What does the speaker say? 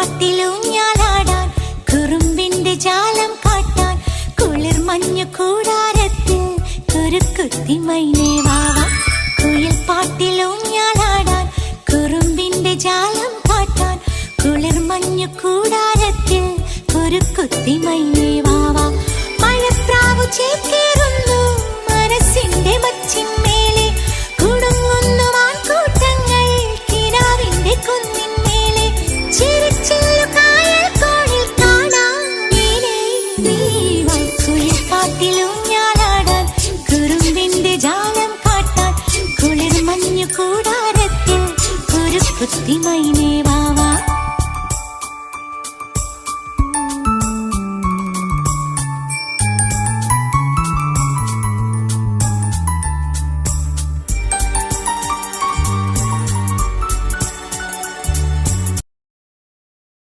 പാട്ടിലൂഞ്ഞാലാടാൻ കുറുമ്പിന്റെ ജാലം കാട്ടാൻ കുളിർ മഞ്ഞു കൂടാരത്തിൽ കുരുക്കുത്തി മൈനേ വാവാ. കുയിൽ പാട്ടിലൂഞ്ഞാലാടാൻ കുറുമ്പിന്റെ ജാലം കാട്ടാൻ കുളിർ മഞ്ഞു കൂടാരത്തിൽ കുരുക്കുത്തി മൈനേ വാവാ. മഴപ്രാവു ചേക്കേറുന്നു മനസ്സിന്റെ മച്ചിന്മേലെ കുടുങ്ങുന്നു മാൻകൂട്ടങ്ങൾ കിനാവിന്റെ കുന്നിന്മേലെ ചിരിച്ചില്ലു കായൽ കോണിൽ കാണാം നീലേ നീവാ. കുയിൽ പാട്ടിലൂഞ്ഞാലാടാൻ കുറുമ്പിന്റെ ജാലം കാട്ടാൻ കുളിർ മഞ്ഞു കൂടാരത്തിൽ കുരുക്കുത്തി മൈനേ